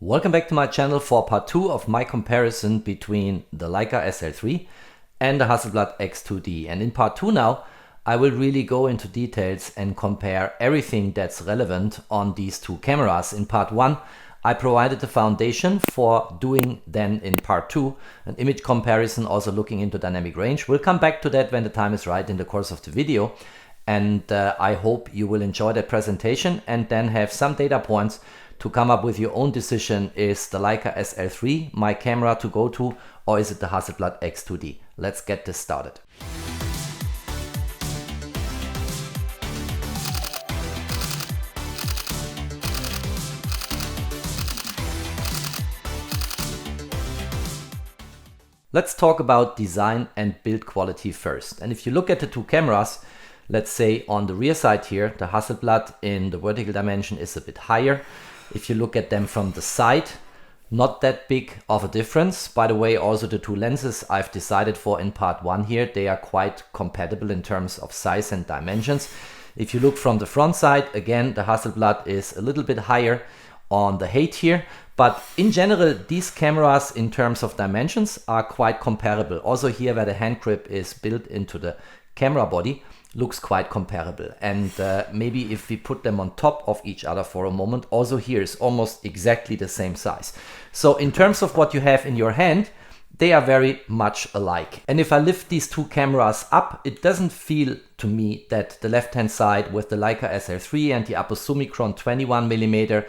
Welcome back to my channel for part 2 of my comparison between the Leica SL3 and the Hasselblad X2D. And in part 2 now, I will really go into details and compare everything that's relevant on these two cameras. In part 1, I provided the foundation for doing then in part 2 an image comparison, also looking into dynamic range. We'll come back to that when the time is right in the course of the video. And I hope you will enjoy that presentation and then have some data points to come up with your own decision. Is the Leica SL3 my camera to go to, or is it the Hasselblad X2D? Let's get this started. Let's talk about design and build quality first. And if you look at the two cameras, let's say on the rear side here, the Hasselblad in the vertical dimension is a bit higher. If you look at them from the side, not that big of a difference. By the way, also the two lenses I've decided for in part 1 here, they are quite compatible in terms of size and dimensions. If you look from the front side, again, the Hasselblad is a little bit higher on the height here. But in general, these cameras in terms of dimensions are quite comparable. Also here where the hand grip is built into the camera body, looks quite comparable. And maybe if we put them on top of each other for a moment, also here is almost exactly the same size. So in terms of what you have in your hand, they are very much alike. And if I lift these two cameras up, it doesn't feel to me that the left hand side with the Leica SL3 and the Apo-Summicron 21mm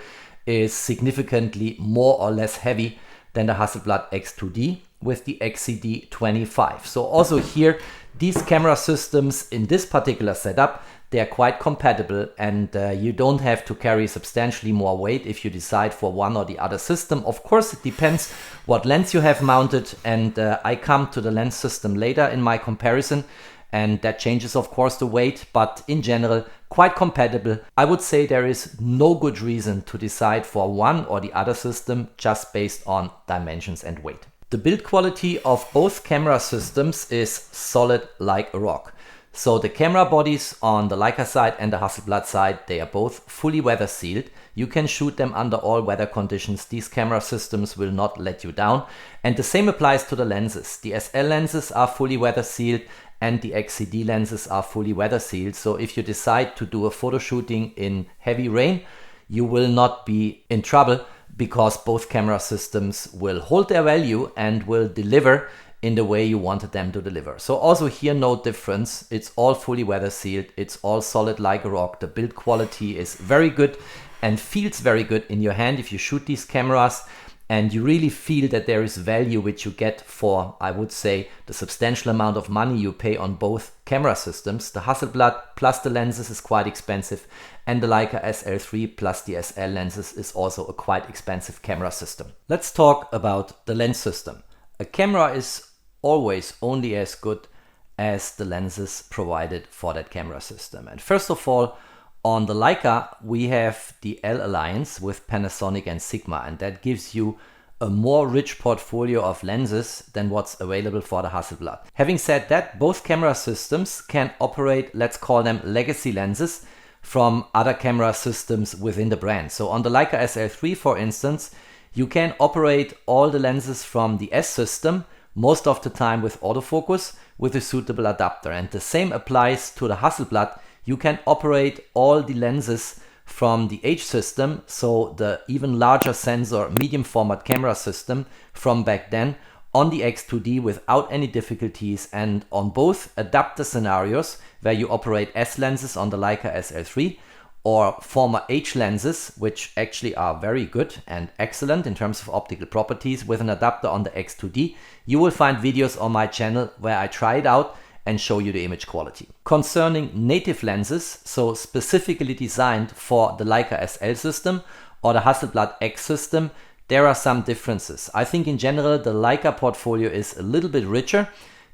is significantly more or less heavy than the Hasselblad X2D with the XCD-V. So also here, these camera systems in this particular setup, they are quite compatible, and you don't have to carry substantially more weight if you decide for one or the other system. Of course, it depends what lens you have mounted, and I come to the lens system later in my comparison, and that changes of course the weight, but in general quite compatible. I would say there is no good reason to decide for one or the other system just based on dimensions and weight. The build quality of both camera systems is solid like a rock. So the camera bodies on the Leica side and the Hasselblad side, they are both fully weather sealed. You can shoot them under all weather conditions. These camera systems will not let you down. And the same applies to the lenses. The SL lenses are fully weather sealed and the XCD lenses are fully weather sealed. So if you decide to do a photo shooting in heavy rain, you will not be in trouble, because both camera systems will hold their value and will deliver in the way you wanted them to deliver. So also here, no difference. It's all fully weather sealed. It's all solid like a rock. The build quality is very good and feels very good in your hand if you shoot these cameras. And you really feel that there is value which you get for, I would say, the substantial amount of money you pay on both camera systems. The Hasselblad plus the lenses is quite expensive, and the Leica SL3 plus the SL lenses is also a quite expensive camera system. Let's talk about the lens system. A camera is always only as good as the lenses provided for that camera system. And first of all, on the Leica, we have the L Alliance with Panasonic and Sigma, and that gives you a more rich portfolio of lenses than what's available for the Hasselblad. Having said that, both camera systems can operate, let's call them legacy lenses, from other camera systems within the brand. So on the Leica SL3, for instance, you can operate all the lenses from the S system, most of the time with autofocus, with a suitable adapter. And the same applies to the Hasselblad. You can operate all the lenses from the H system, so the even larger sensor medium format camera system from back then, on the X2D without any difficulties. And on both adapter scenarios where you operate S lenses on the Leica SL3 or former H lenses, which actually are very good and excellent in terms of optical properties, with an adapter on the X2D, you will find videos on my channel where I try it out and show you the image quality. Concerning native lenses, so specifically designed for the Leica SL system or the Hasselblad X system, there are some differences. I think in general the Leica portfolio is a little bit richer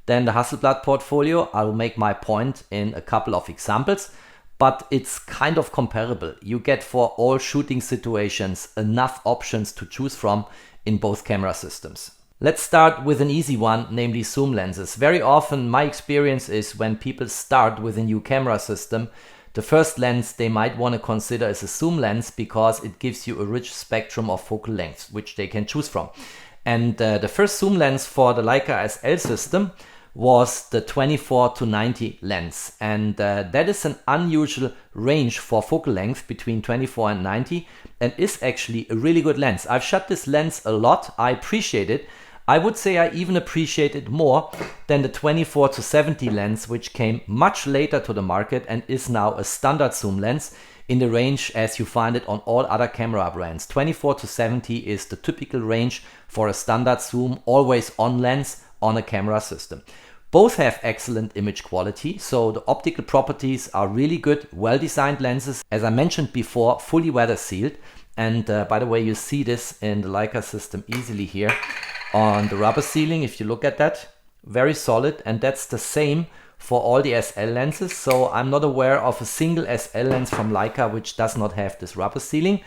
than the Hasselblad portfolio. I will make my point in a couple of examples, but it's kind of comparable. You get for all shooting situations enough options to choose from in both camera systems. Let's start with an easy one, namely zoom lenses. Very often my experience is when people start with a new camera system, The first lens they might want to consider is a zoom lens because it gives you a rich spectrum of focal lengths, which they can choose from. And the first zoom lens for the Leica SL system was the 24-90 lens, and that is an unusual range for focal length between 24 and 90 and is actually a really good lens. I've shot this lens a lot. I appreciate it. I would say I even appreciate it more than the 24-70 lens, which came much later to the market and is now a standard zoom lens in the range as you find it on all other camera brands. 24-70 is the typical range for a standard zoom, always on lens on a camera system. Both have excellent image quality, so the optical properties are really good, well-designed lenses. As I mentioned before, fully weather sealed. And by the way, you see this in the Leica system easily here on the rubber sealing. If you look at that, very solid, and that's the same for all the SL lenses. So I'm not aware of a single SL lens from Leica which does not have this rubber sealing.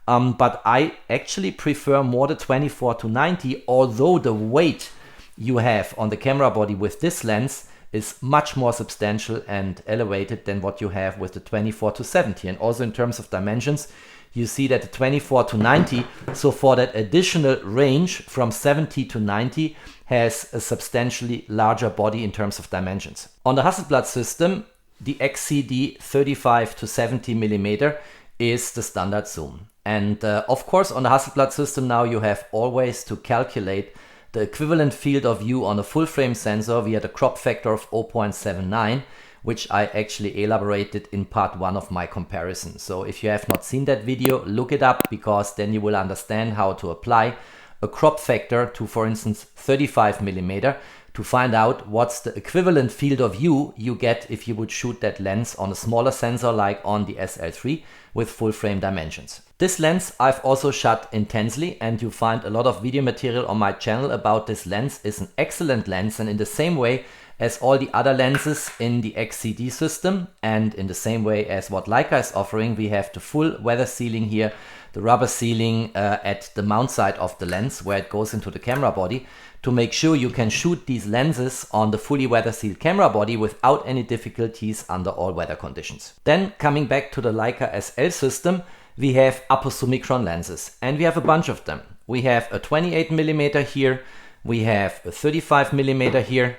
But I actually prefer more the 24-90, although the weight you have on the camera body with this lens is much more substantial and elevated than what you have with the 24-70. And also in terms of dimensions, you see that the 24-90, so for that additional range from 70 to 90, has a substantially larger body in terms of dimensions. On the Hasselblad system, the XCD 35-70mm is the standard zoom. And of course, on the Hasselblad system now you have always to calculate the equivalent field of view on a full frame sensor via the crop factor of 0.79, which I actually elaborated in part 1 of my comparison. So if you have not seen that video, look it up, because then you will understand how to apply a crop factor to, for instance, 35mm to find out what's the equivalent field of view you get if you would shoot that lens on a smaller sensor like on the SL3 with full frame dimensions. This lens I've also shot intensely, and you find a lot of video material on my channel about this lens. It's an excellent lens, and in the same way as all the other lenses in the XCD system, and in the same way as what Leica is offering, we have the full weather sealing here, the rubber sealing at the mount side of the lens where it goes into the camera body, to make sure you can shoot these lenses on the fully weather sealed camera body without any difficulties under all weather conditions. Then coming back to the Leica SL system, we have Apo-Summicron lenses, and we have a bunch of them. We have a 28mm here, we have a 35mm here,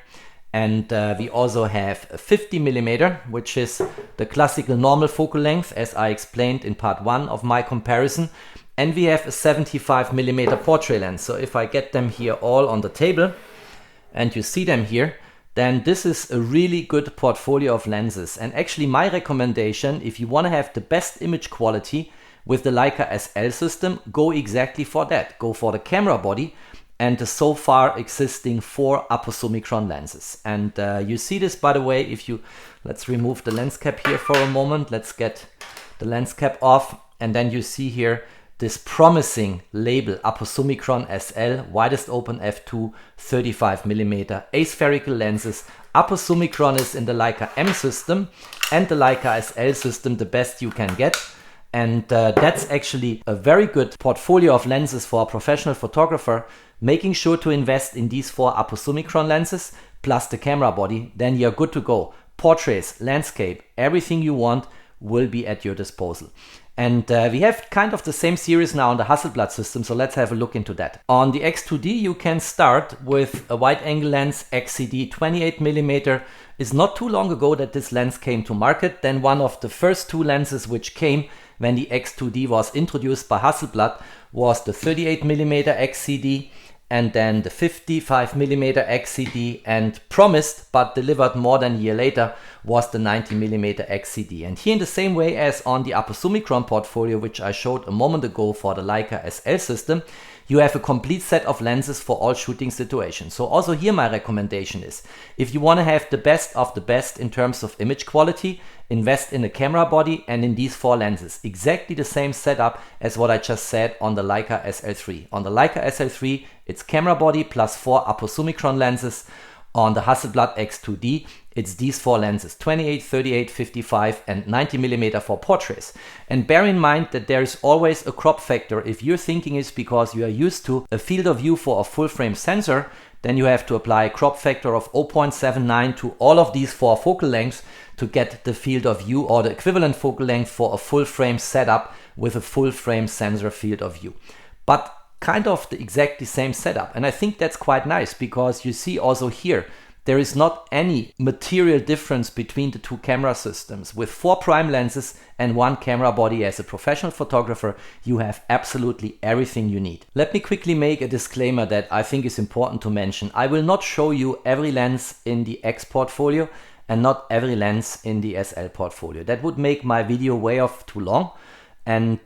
and we also have a 50mm, which is the classical normal focal length as I explained in part 1 of my comparison. And we have a 75mm portrait lens. So if I get them here all on the table and you see them here, then this is a really good portfolio of lenses. And actually my recommendation, if you want to have the best image quality with the Leica SL system, go exactly for that. Go for the camera body and the so far existing 4 Apo-Summicron lenses. And you see this, by the way, if you, let's remove the lens cap here for a moment. Let's get the lens cap off, and then you see here this promising label Apo-Summicron-SL, widest open f2, 35mm aspherical lenses. Apo-Summicron is in the Leica M system and the Leica SL system the best you can get. And that's actually a very good portfolio of lenses for a professional photographer. Making sure to invest in these 4 Apo-Summicron lenses plus the camera body, then you're good to go. Portraits, landscape, everything you want will be at your disposal. And we have kind of the same series now on the Hasselblad system, so let's have a look into that. On the X2D you can start with a wide angle lens XCD 28mm. It's not too long ago that this lens came to market. Then one of the first 2 lenses which came when the X2D was introduced by Hasselblad was the 38mm XCD, and then the 55mm XCD, and promised but delivered more than a year later was the 90mm XCD. And here in the same way as on the Apo-Summicron portfolio, which I showed a moment ago for the Leica SL system, you have a complete set of lenses for all shooting situations. So also here my recommendation is, if you want to have the best of the best in terms of image quality, invest in a camera body and in these 4 lenses. Exactly the same setup as what I just said on the Leica SL3. On the Leica SL3, it's camera body plus 4 Apo-Summicron lenses. On the Hasselblad X2D, it's these four lenses, 28, 38, 55 and 90mm for portraits. And bear in mind that there is always a crop factor. If your thinking is because you are used to a field of view for a full frame sensor, then you have to apply a crop factor of 0.79 to all of these four focal lengths to get the field of view or the equivalent focal length for a full frame setup with a full frame sensor field of view. But kind of the exactly same setup. And I think that's quite nice because you see also here, there is not any material difference between the two camera systems. With 4 prime lenses and 1 camera body, as a professional photographer, you have absolutely everything you need. Let me quickly make a disclaimer that I think is important to mention. I will not show you every lens in the X portfolio and not every lens in the SL portfolio. That would make my video way off too long. And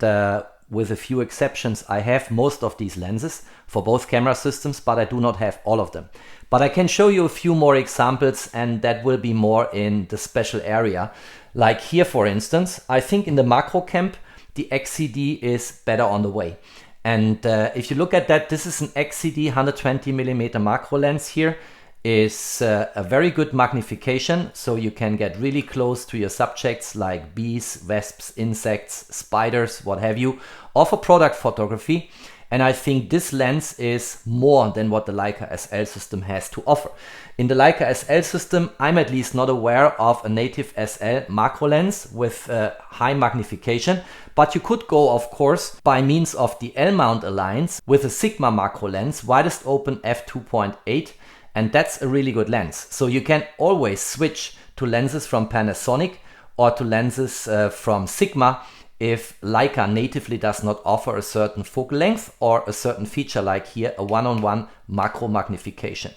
with a few exceptions, I have most of these lenses for both camera systems, but I do not have all of them. But I can show you a few more examples, and that will be more in the special area. Like here, for instance, I think in the macro camp, the XCD is better on the way. And if you look at that, this is an XCD 120mm macro lens here. Is a very good magnification, so you can get really close to your subjects like bees, wasps, insects, spiders, what have you, or for product photography. And I think this lens is more than what the Leica SL system has to offer. In the Leica SL system, I'm at least not aware of a native SL macro lens with high magnification, but you could go, of course, by means of the L-mount alliance with a Sigma macro lens, widest open f2.8. And that's a really good lens. So you can always switch to lenses from Panasonic or to lenses from Sigma if Leica natively does not offer a certain focal length or a certain feature like here, a one-on-one macro magnification.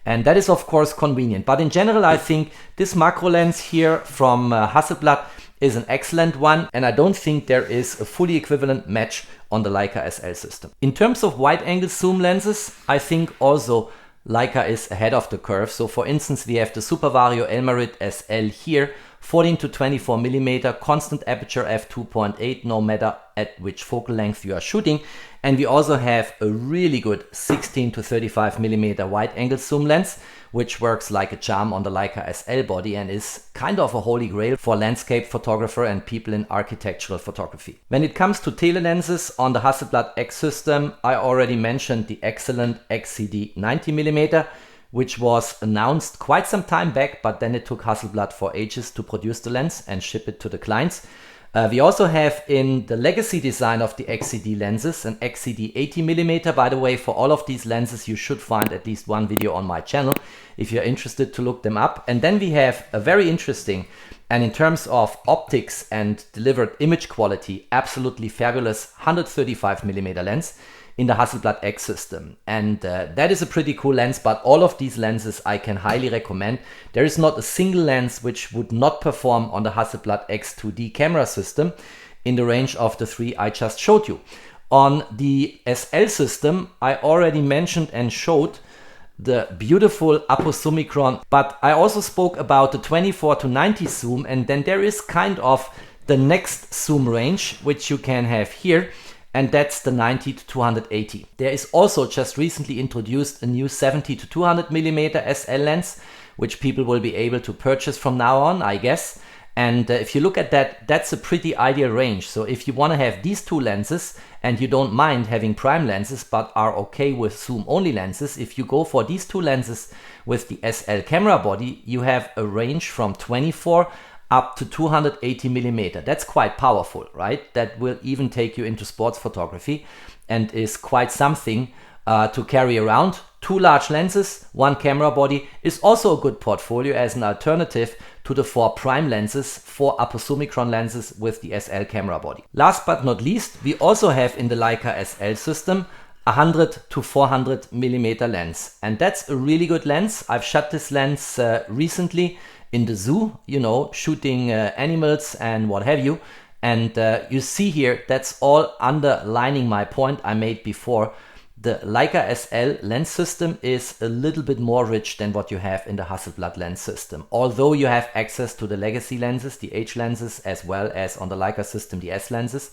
And that is of course convenient. But in general, I think this macro lens here from Hasselblad is an excellent one. And I don't think there is a fully equivalent match on the Leica SL system. In terms of wide angle zoom lenses, I think also Leica is ahead of the curve. So for instance, we have the Super Vario Elmarit SL here, 14 to 24mm, constant aperture f2.8, no matter at which focal length you are shooting. And we also have a really good 16 to 35mm wide angle zoom lens, which works like a charm on the Leica SL body and is kind of a holy grail for landscape photographer and people in architectural photography. When it comes to tele lenses on the Hasselblad X system, I already mentioned the excellent XCD 90mm, which was announced quite some time back, but then it took Hasselblad for ages to produce the lens and ship it to the clients. We also have in the legacy design of the XCD lenses an XCD 80mm. By the way, for all of these lenses, you should find at least one video on my channel if you're interested to look them up. And then we have a very interesting, and in terms of optics and delivered image quality, absolutely fabulous 135mm lens in the Hasselblad X system. And that is a pretty cool lens, but all of these lenses I can highly recommend. There is not a single lens which would not perform on the Hasselblad X2D camera system in the range of the 3 I just showed you. On the SL system, I already mentioned and showed the beautiful Apo-Summicron, but I also spoke about the 24 to 90 zoom, and then there is kind of the next zoom range which you can have here, and that's the 90 to 280. There is also just recently introduced a new 70 to 200mm SL lens, which people will be able to purchase from now on, I guess. And if you look at that, that's a pretty ideal range. So if you want to have these two lenses and you don't mind having prime lenses but are okay with zoom only lenses, if you go for these two lenses with the SL camera body, you have a range from 24 up to 280mm. That's quite powerful, right? That will even take you into sports photography and is quite something to carry around. 2 large lenses, 1 camera body is also a good portfolio as an alternative to the 4 prime lenses, 4 Apo-Summicron lenses with the SL camera body. Last but not least, we also have in the Leica SL system a 100 to 400mm lens. And that's a really good lens. I've shot this lens recently in the zoo, you know, shooting animals and what have you. And you see here, that's all underlining my point I made before. The Leica SL lens system is a little bit more rich than what you have in the Hasselblad lens system. Although you have access to the legacy lenses, the H lenses, as well as on the Leica system, the S lenses.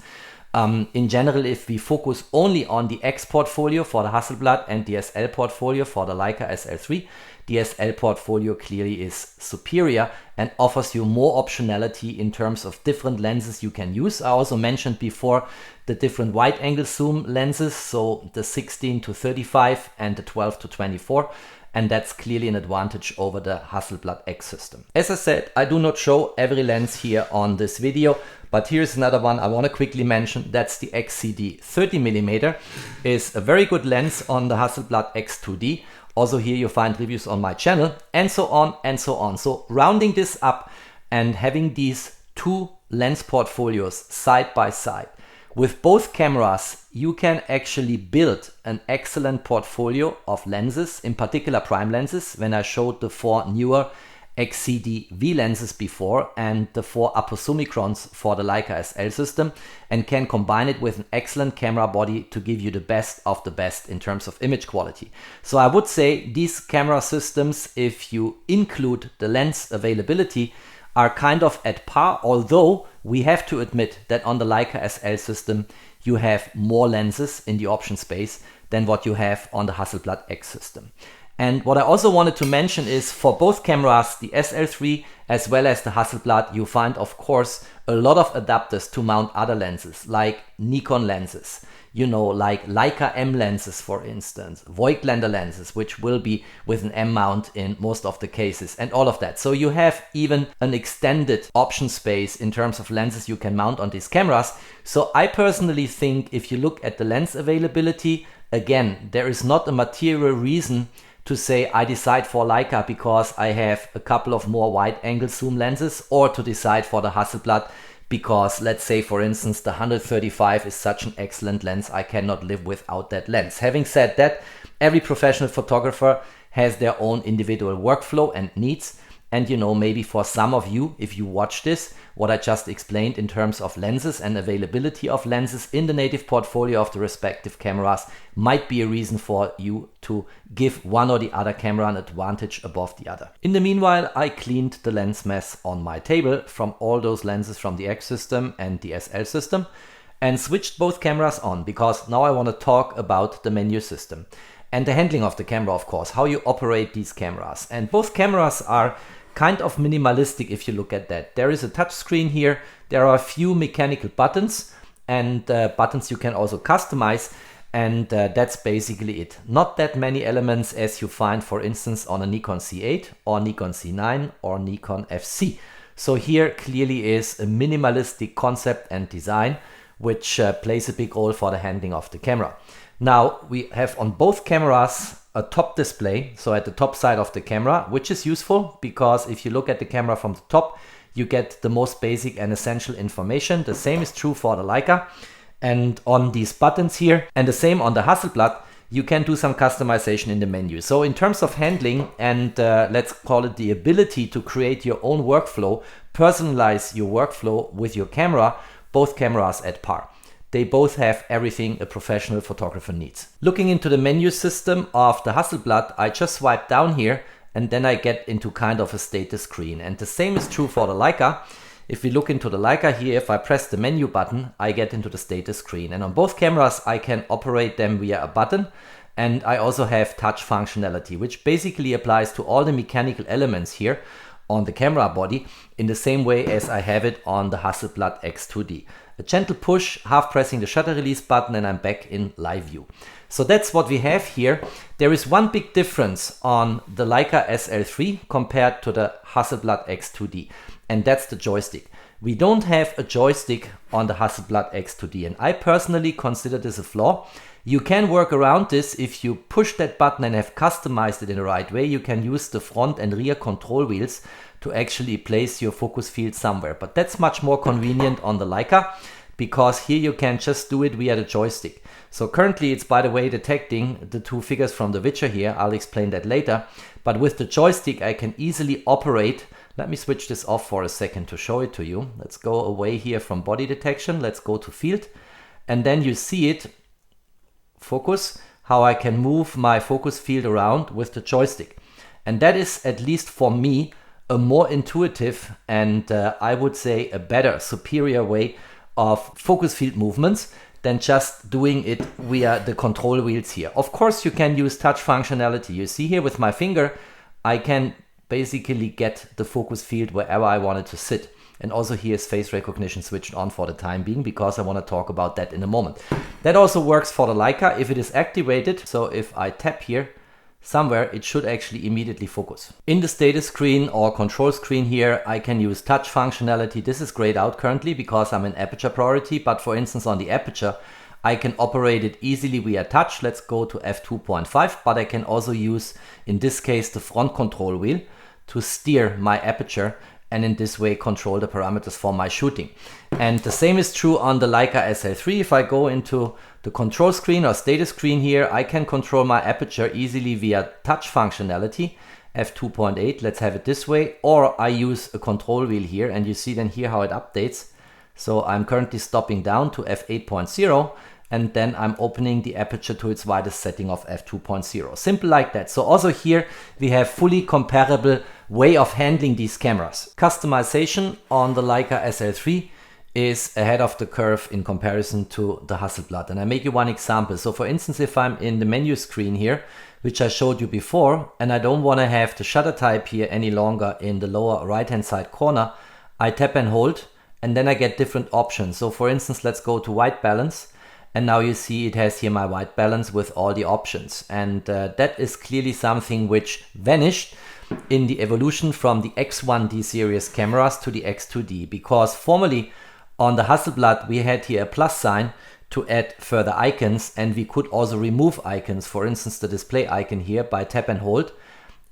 In general, if we focus only on the X portfolio for the Hasselblad and the SL portfolio for the Leica SL3, the SL portfolio clearly is superior and offers you more optionality in terms of different lenses you can use. I also mentioned before the different wide angle zoom lenses, so the 16 to 35 and the 12 to 24. And that's clearly an advantage over the Hasselblad X system. As I said, I do not show every lens here on this video, but here's another one I want to quickly mention. That's the XCD 30mm. Is a very good lens on the Hasselblad X2D. Also here you find reviews on my channel, and so on and so on. So rounding this up and having these two lens portfolios side by side, with both cameras, you can actually build an excellent portfolio of lenses, in particular prime lenses, when I showed the 4 newer XCD-V lenses before and the 4 Apo-Summicrons for the Leica SL system, and can combine it with an excellent camera body to give you the best of the best in terms of image quality. So I would say these camera systems, if you include the lens availability, are kind of at par, although we have to admit that on the Leica SL system you have more lenses in the option space than what you have on the Hasselblad X system. And what I also wanted to mention is for both cameras, the SL3 as well as the Hasselblad, you find of course a lot of adapters to mount other lenses, like Nikon lenses, you know, like Leica M lenses, for instance, Voigtlander lenses, which will be with an M mount in most of the cases, and all of that. So you have even an extended option space in terms of lenses you can mount on these cameras. So I personally think if you look at the lens availability, again, there is not a material reason to say I decide for Leica because I have a couple of more wide angle zoom lenses, or to decide for the Hasselblad because, let's say for instance, the 135 is such an excellent lens, I cannot live without that lens. Having said that, every professional photographer has their own individual workflow and needs. And you know, maybe for some of you, if you watch this, what I just explained in terms of lenses and availability of lenses in the native portfolio of the respective cameras might be a reason for you to give one or the other camera an advantage above the other. In the meanwhile, I cleaned the lens mess on my table from all those lenses from the X system and the SL system and switched both cameras on, because now I want to talk about the menu system and the handling of the camera, of course, how you operate these cameras. And both cameras are kind of minimalistic if you look at that. There is a touch screen here, there are a few mechanical buttons, and buttons you can also customize, and that's basically it. Not that many elements as you find for instance on a Nikon C8 or Nikon C9 or Nikon FC. So here clearly is a minimalistic concept and design which plays a big role for the handling of the camera. Now we have on both cameras a top display, so at the top side of the camera, which is useful because if you look at the camera from the top, you get the most basic and essential information. The same is true for the Leica. And on these buttons here, and the same on the Hasselblad, you can do some customization in the menu. So in terms of handling and let's call it the ability to create your own workflow, personalize your workflow with your camera, both cameras at par. They both have everything a professional photographer needs. Looking into the menu system of the Hasselblad, I just swipe down here and then I get into kind of a status screen. And the same is true for the Leica. If we look into the Leica here, if I press the menu button, I get into the status screen. And on both cameras, I can operate them via a button. And I also have touch functionality, which basically applies to all the mechanical elements here on the camera body in the same way as I have it on the Hasselblad X2D. A gentle push, half pressing the shutter release button, and I'm back in live view. So that's what we have here. There is one big difference on the Leica SL3 compared to the Hasselblad X2D, and that's the joystick. We don't have a joystick on the Hasselblad X2D, and I personally consider this a flaw. You can work around this if you push that button and have customized it in the right way. You can use the front and rear control wheels to actually place your focus field somewhere. But that's much more convenient on the Leica because here you can just do it via the joystick. So currently it's, by the way, detecting the two figures from the Witcher here. I'll explain that later. But with the joystick I can easily operate. Let me switch this off for a second to show it to you. Let's go away here from body detection. Let's go to field. And then you see it, focus, how I can move my focus field around with the joystick. And that is, at least for me, a more intuitive and I would say a better, superior way of focus field movements than just doing it via the control wheels here. Of course, you can use touch functionality. You see here with my finger, I can basically get the focus field wherever I want it to sit. And also here is face recognition switched on for the time being, because I want to talk about that in a moment. That also works for the Leica if it is activated. So if I tap here somewhere, it should actually immediately focus. In the status screen or control screen here, I can use touch functionality. This is grayed out currently because I'm in aperture priority, but for instance on the aperture, I can operate it easily via touch. Let's go to f2.5, but I can also use, in this case, the front control wheel to steer my aperture and in this way control the parameters for my shooting. And the same is true on the Leica SL3. If I go into the control screen or status screen here, I can control my aperture easily via touch functionality, f2.8, let's have it this way, or I use a control wheel here, and you see then here how it updates. So I'm currently stopping down to f8.0, and then I'm opening the aperture to its widest setting of f2.0. Simple like that. So also here we have fully comparable way of handling these cameras. Customization on the Leica SL3 is ahead of the curve in comparison to the Hasselblad. And I make you one example. So for instance, if I'm in the menu screen here, which I showed you before, and I don't want to have the shutter type here any longer in the lower right hand side corner, I tap and hold, and then I get different options. So for instance, let's go to white balance. And now you see it has here my white balance with all the options. And that is clearly something which vanished in the evolution from the X1D series cameras to the X2D, because formerly on the Hasselblad we had here a plus sign to add further icons, and we could also remove icons, for instance the display icon here, by tap and hold,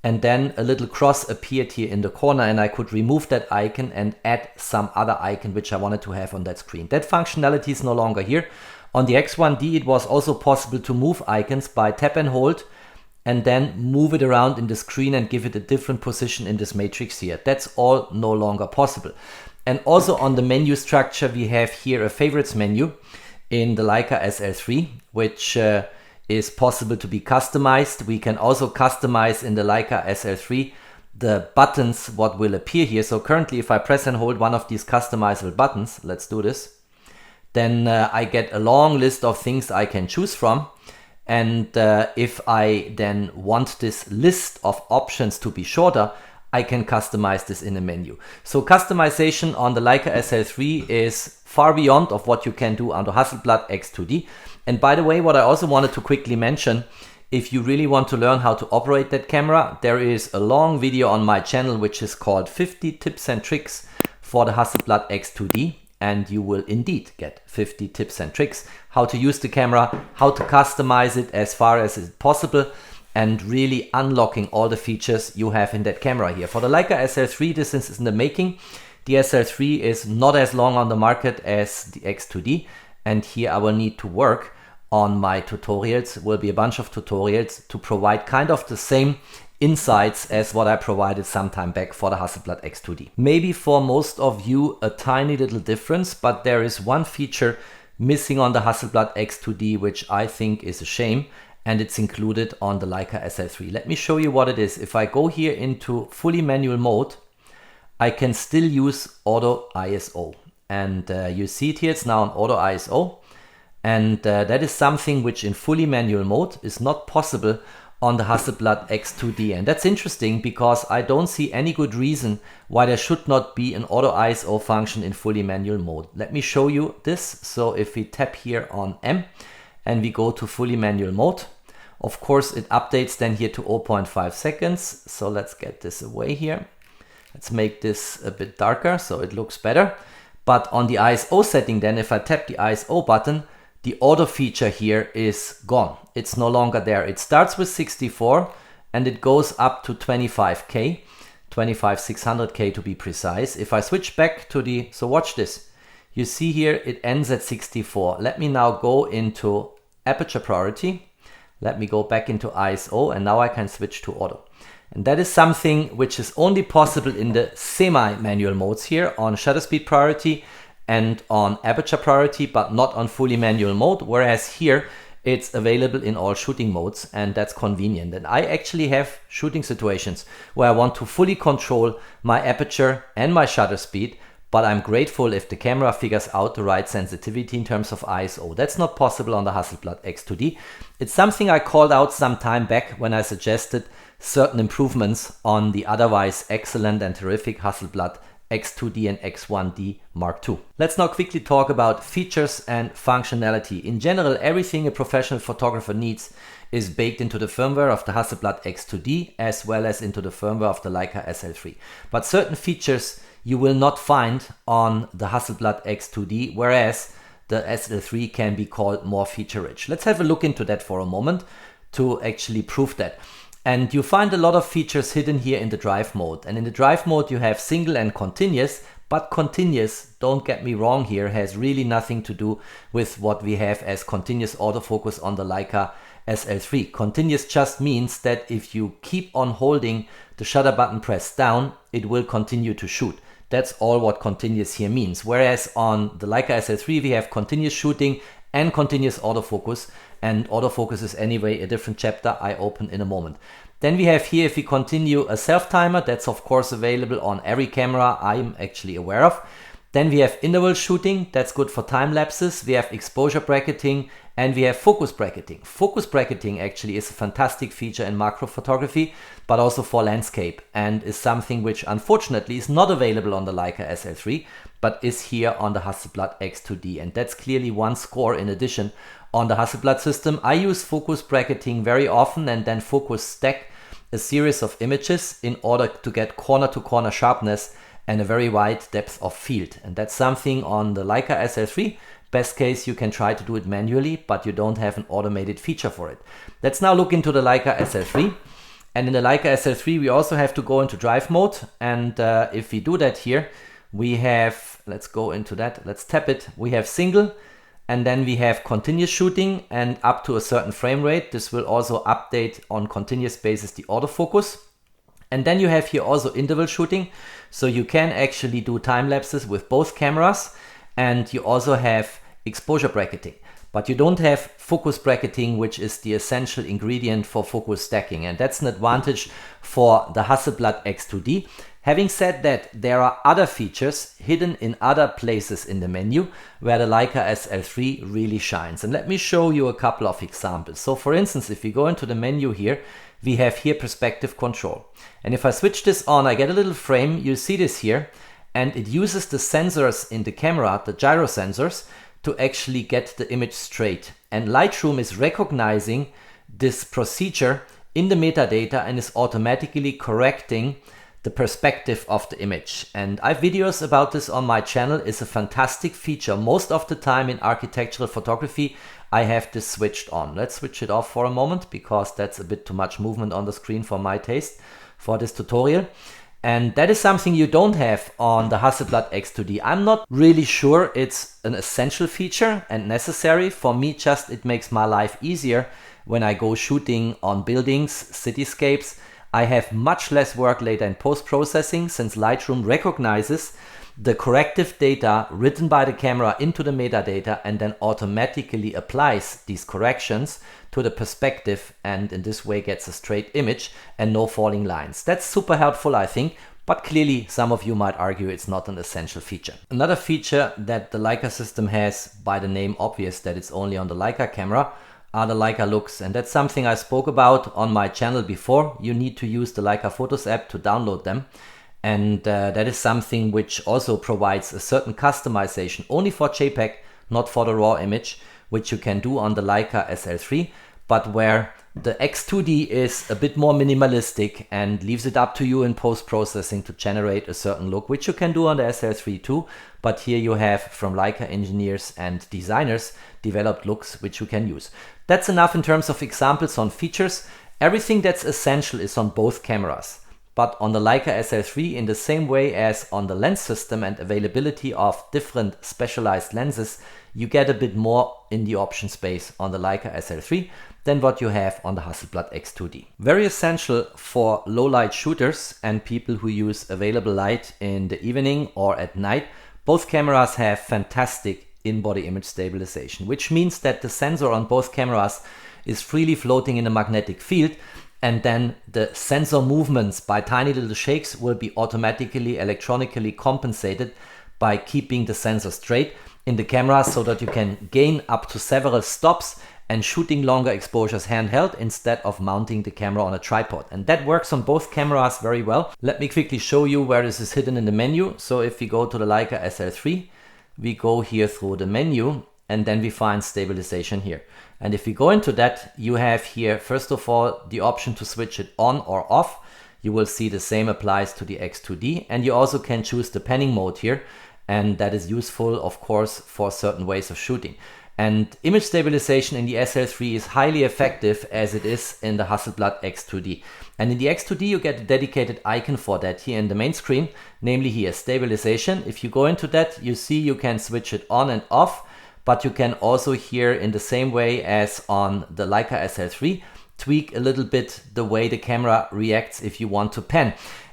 and then a little cross appeared here in the corner and I could remove that icon and add some other icon which I wanted to have on that screen. That functionality is no longer here. On the X1D it was also possible to move icons by tap and hold and then move it around in the screen and give it a different position in this matrix here. That's all no longer possible. And also on the menu structure we have here a favorites menu in the Leica SL3, which is possible to be customized. We can also customize in the Leica SL3 the buttons what will appear here. So currently if I press and hold one of these customizable buttons, let's do this, then I get a long list of things I can choose from. And if I then want this list of options to be shorter, I can customize this in a menu. So customization on the Leica SL3 is far beyond of what you can do on the Hasselblad X2D. And by the way, what I also wanted to quickly mention, if you really want to learn how to operate that camera, there is a long video on my channel which is called 50 tips and tricks for the Hasselblad X2D. And you will indeed get 50 tips and tricks how to use the camera, how to customize it as far as is possible, and really unlocking all the features you have in that camera here. For the Leica SL3, this is in the making. The SL3 is not as long on the market as the X2D, and here I will need to work on my tutorials. Will be a bunch of tutorials to provide kind of the same insights as what I provided some time back for the Hasselblad X2D. Maybe for most of you a tiny little difference, but there is one feature missing on the Hasselblad X2D which I think is a shame, and it's included on the Leica SL3. Let me show you what it is. If I go here into fully manual mode, I can still use auto ISO, and you see it here, it's now on auto ISO, and that is something which in fully manual mode is not possible on the Hasselblad X2D. And that's interesting because I don't see any good reason why there should not be an auto ISO function in fully manual mode. Let me show you this. So if we tap here on M and we go to fully manual mode, of course it updates then here to 0.5 seconds. So let's get this away here. Let's make this a bit darker so it looks better. But on the ISO setting then, if I tap the ISO button, the auto feature here is gone. It's no longer there. It starts with 64 and it goes up to 25K, 25600K to be precise. If I switch back to the, so watch this, you see here it ends at 64. Let me now go into aperture priority. Let me go back into ISO, and now I can switch to auto. And that is something which is only possible in the semi-manual modes here on shutter speed priority and on aperture priority, but not on fully manual mode, whereas here it's available in all shooting modes, and that's convenient. And I actually have shooting situations where I want to fully control my aperture and my shutter speed but I'm grateful if the camera figures out the right sensitivity in terms of ISO. That's not possible on the Hasselblad X2D. It's something I called out some time back when I suggested certain improvements on the otherwise excellent and terrific Hasselblad X2D and X1D Mark II. Let's now quickly talk about features and functionality. In general, everything a professional photographer needs is baked into the firmware of the Hasselblad X2D as well as into the firmware of the Leica SL3. But certain features you will not find on the Hasselblad X2D, whereas the SL3 can be called more feature rich. Let's have a look into that for a moment to actually prove that. And you find a lot of features hidden here in the drive mode. And in the drive mode you have single and continuous, but continuous, don't get me wrong here, has really nothing to do with what we have as continuous autofocus on the Leica SL3. Continuous just means that if you keep on holding the shutter button pressed down, it will continue to shoot. That's all what continuous here means. Whereas on the Leica SL3 we have continuous shooting and continuous autofocus, and autofocus is anyway a different chapter I open in a moment. Then we have here, if we continue, a self-timer. That's of course available on every camera I'm actually aware of. Then we have interval shooting, that's good for time lapses. We have exposure bracketing and we have focus bracketing. Focus bracketing actually is a fantastic feature in macro photography, but also for landscape, and is something which unfortunately is not available on the Leica SL3, but is here on the Hasselblad X2D. And that's clearly one score in addition on the Hasselblad system. I use focus bracketing very often and then focus stack a series of images in order to get corner-to-corner sharpness and a very wide depth of field. And that's something on the Leica SL3. Best case, you can try to do it manually, but you don't have an automated feature for it. Let's now look into the Leica SL3. And in the Leica SL3, we also have to go into drive mode. And if we do that here, we have, let's go into that, let's tap it. We have single, and then we have continuous shooting and up to a certain frame rate. This will also update on continuous basis the autofocus. And then you have here also interval shooting. So you can actually do time lapses with both cameras, and you also have exposure bracketing. But you don't have focus bracketing, which is the essential ingredient for focus stacking. And that's an advantage for the Hasselblad X2D. Having said that, there are other features hidden in other places in the menu where the Leica SL3 really shines. And let me show you a couple of examples. So for instance, if we go into the menu here, we have here perspective control. And if I switch this on, I get a little frame. You see this here, and it uses the sensors in the camera, the gyro sensors, to actually get the image straight. And Lightroom is recognizing this procedure in the metadata and is automatically correcting the perspective of the image. And I have videos about this on my channel. It's a fantastic feature. Most of the time in architectural photography, I have this switched on. Let's switch it off for a moment because that's a bit too much movement on the screen for my taste for this tutorial. And that is something you don't have on the Hasselblad X2D. I'm not really sure it's an essential feature and necessary. For me, just it makes my life easier when I go shooting on buildings, cityscapes. I have much less work later in post-processing since Lightroom recognizes the corrective data written by the camera into the metadata and then automatically applies these corrections to the perspective, and in this way gets a straight image and no falling lines. That's super helpful, I think, but clearly some of you might argue it's not an essential feature. Another feature that the Leica system has, by the name obvious that it's only on the Leica camera, are the Leica looks, and that's something I spoke about on my channel before. You need to use the Leica Photos app to download them, and that is something which also provides a certain customization only for JPEG, not for the raw image, which you can do on the Leica SL3, but where the X2D is a bit more minimalistic and leaves it up to you in post-processing to generate a certain look, which you can do on the SL3 too. But here you have, from Leica engineers and designers, developed looks which you can use. That's enough in terms of examples on features. Everything that's essential is on both cameras. But on the Leica SL3, in the same way as on the lens system and availability of different specialized lenses, you get a bit more in the option space on the Leica SL3 than what you have on the Hasselblad X2D. Very essential for low light shooters and people who use available light in the evening or at night. Both cameras have fantastic in-body image stabilization, which means that the sensor on both cameras is freely floating in a magnetic field, and then the sensor movements by tiny little shakes will be automatically electronically compensated by keeping the sensor straight in the camera so that you can gain up to several stops and shooting longer exposures handheld instead of mounting the camera on a tripod. And that works on both cameras very well. Let me quickly show you where this is hidden in the menu. So if we go to the Leica SL3, we go here through the menu and then we find stabilization here. And if we go into that, you have here, first of all, the option to switch it on or off. You will see the same applies to the X2D, and you also can choose the panning mode here. And that is useful, of course, for certain ways of shooting. And image stabilization in the SL3 is highly effective as it is in the Hasselblad X2D. And in the X2D you get a dedicated icon for that here in the main screen, namely here, stabilization. If you go into that, you see you can switch it on and off, but you can also here, in the same way as on the Leica SL3, tweak a little bit the way the camera reacts if you want to pan.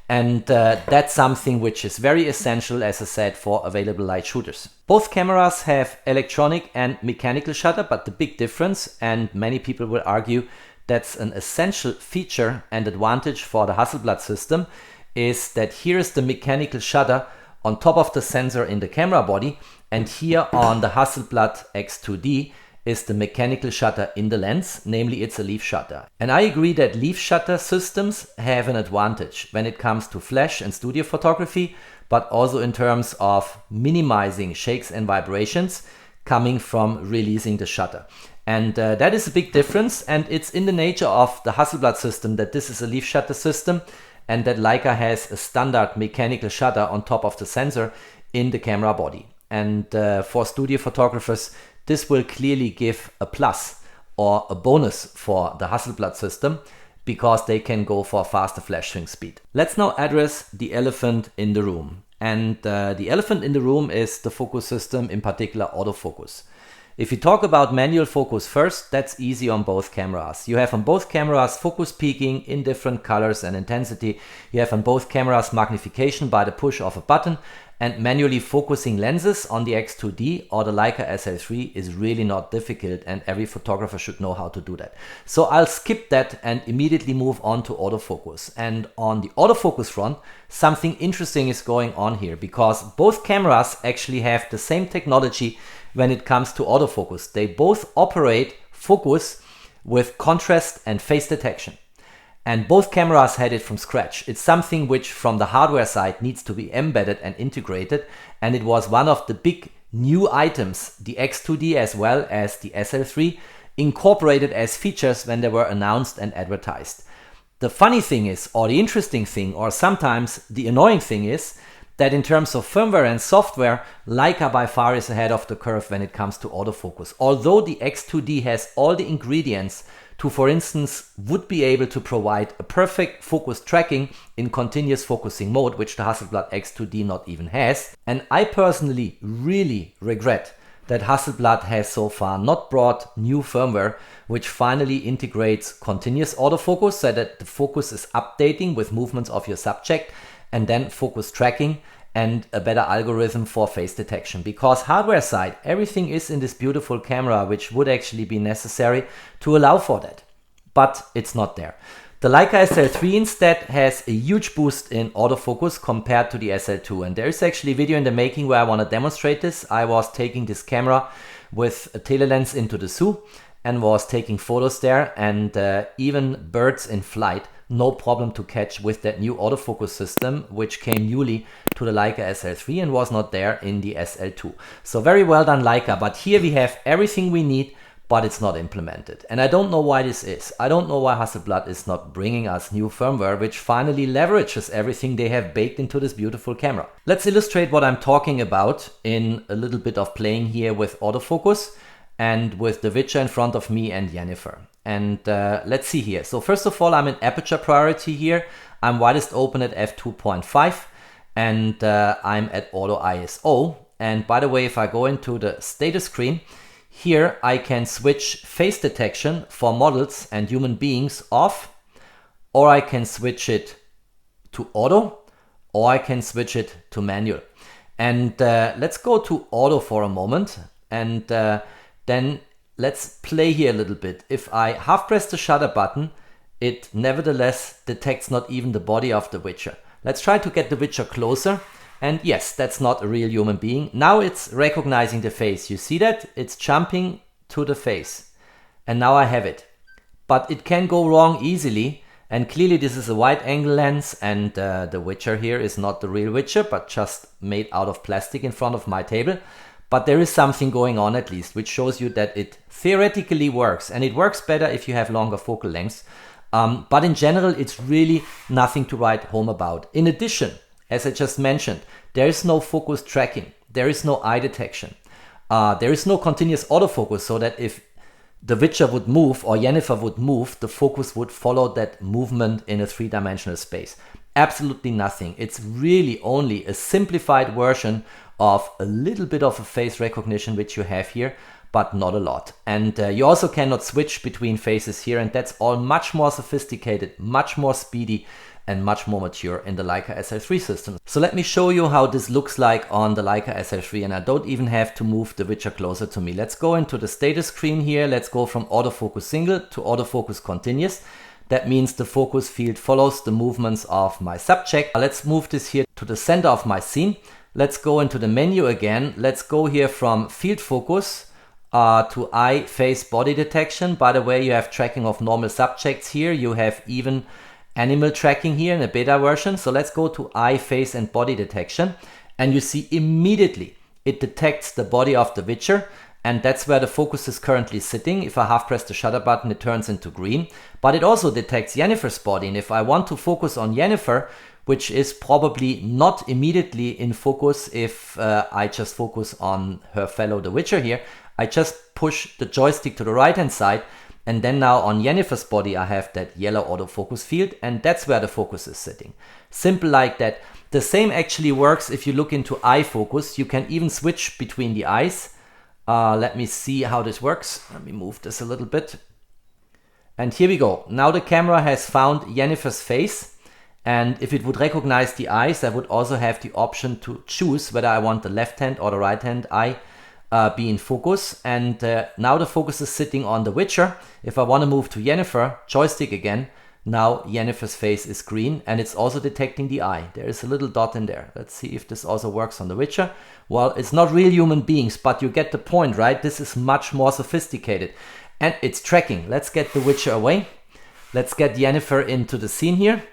And that's something which is very essential, as I said, for available light shooters. Both cameras have electronic and mechanical shutter, but the big difference, and many people will argue that's an essential feature and advantage for the Hasselblad system, is that here is the mechanical shutter on top of the sensor in the camera body, and here on the Hasselblad X2D is the mechanical shutter in the lens, namely it's a leaf shutter. And I agree that leaf shutter systems have an advantage when it comes to flash and studio photography, but also in terms of minimizing shakes and vibrations coming from releasing the shutter. And that is a big difference, and it's in the nature of the Hasselblad system that this is a leaf shutter system and that Leica has a standard mechanical shutter on top of the sensor in the camera body. And for studio photographers, this will clearly give a plus or a bonus for the Hasselblad system because they can go for faster flash swing speed. Let's now address the elephant in the room. And the elephant in the room is the focus system, in particular autofocus. If you talk about manual focus first, that's easy on both cameras. You have on both cameras focus peaking in different colors and intensity. You have on both cameras magnification by the push of a button, and manually focusing lenses on the X2D or the Leica SL3 is really not difficult, and every photographer should know how to do that. So I'll skip that and immediately move on to autofocus. And on the autofocus front, something interesting is going on here because both cameras actually have the same technology when it comes to autofocus. They both operate focus with contrast and phase detection. And both cameras had it from scratch. It's something which from the hardware side needs to be embedded and integrated. And it was one of the big new items the X2D as well as the SL3 incorporated as features when they were announced and advertised. The funny thing is, or the interesting thing, or sometimes the annoying thing is, that in terms of firmware and software, Leica by far is ahead of the curve when it comes to autofocus. Although the X2D has all the ingredients to, for instance, would be able to provide a perfect focus tracking in continuous focusing mode, which the Hasselblad X2D not even has. And I personally really regret that Hasselblad has so far not brought new firmware which finally integrates continuous autofocus so that the focus is updating with movements of your subject, and then focus tracking and a better algorithm for phase detection. Because hardware side, everything is in this beautiful camera which would actually be necessary to allow for that. But it's not there. The Leica SL3 instead has a huge boost in autofocus compared to the SL2. And there is actually a video in the making where I want to demonstrate this. I was taking this camera with a telelens into the zoo and was taking photos there, and even birds in flight, no problem to catch with that new autofocus system, which came newly to the Leica SL3 and was not there in the SL2. So very well done, Leica. But here we have everything we need, but it's not implemented. And I don't know why this is. I don't know why Hasselblad is not bringing us new firmware, which finally leverages everything they have baked into this beautiful camera. Let's illustrate what I'm talking about in a little bit of playing here with autofocus and with the Witcher in front of me and Jennifer. And let's see here. So first of all, I'm in aperture priority here. I'm widest open at f2.5 and I'm at auto ISO. And by the way, if I go into the status screen, here I can switch face detection for models and human beings off, or I can switch it to auto, or I can switch it to manual. And let's go to auto for a moment, and then let's play here a little bit. If I half press the shutter button, it nevertheless detects not even the body of the Witcher. Let's try to get the Witcher closer And yes, that's not a real human being. Now it's recognizing the face. You see that? It's jumping to the face. And now I have it. But it can go wrong easily. And clearly this is a wide angle lens, and the Witcher here is not the real Witcher, but just made out of plastic in front of my table. But there is something going on at least, which shows you that it theoretically works. And it works better if you have longer focal lengths. But in general, it's really nothing to write home about. In addition, as I just mentioned, there is no focus tracking. There is no eye detection. There is no continuous autofocus, so that if the Witcher would move or Yennefer would move, the focus would follow that movement in a three-dimensional space. Absolutely nothing. It's really only a simplified version of a little bit of a face recognition, which you have here, but not a lot. And you also cannot switch between faces here, and that's all much more sophisticated, much more speedy, and much more mature in the Leica SL3 system. So let me show you how this looks like on the Leica SL3, and I don't even have to move the Witcher closer to me. Let's go into the status screen here. Let's go from autofocus single to autofocus continuous. That means the focus field follows the movements of my subject. Let's move this here to the center of my scene. Let's go into the menu again. Let's go here from field focus to eye, face, body detection. By the way, you have tracking of normal subjects here. You have even animal tracking here in a beta version. So let's go to eye, face and body detection, and you see immediately it detects the body of the Witcher, and that's where the focus is currently sitting. If I half press the shutter button, it turns into green, but it also detects Yennefer's body. And if I want to focus on Yennefer, which is probably not immediately in focus if I just focus on her fellow the Witcher here, I just push the joystick to the right hand side, and then now on Yennefer's body I have that yellow autofocus field, and that's where the focus is sitting. Simple like that. The same actually works if you look into eye focus. You can even switch between the eyes. Let me see how this works. Let me move this a little bit. And here we go. Now the camera has found Yennefer's face, and if it would recognize the eyes, I would also have the option to choose whether I want the left hand or the right hand eye be in focus. And now the focus is sitting on the Witcher. If I want to move to Yennefer, joystick again, now Yennefer's face is green, and it's also detecting the eye. There is a little dot in there. Let's see if this also works on the Witcher. Well, it's not real human beings, but you get the point, right? This is much more sophisticated, and it's tracking. Let's get the Witcher away. Let's get Yennefer into the scene here,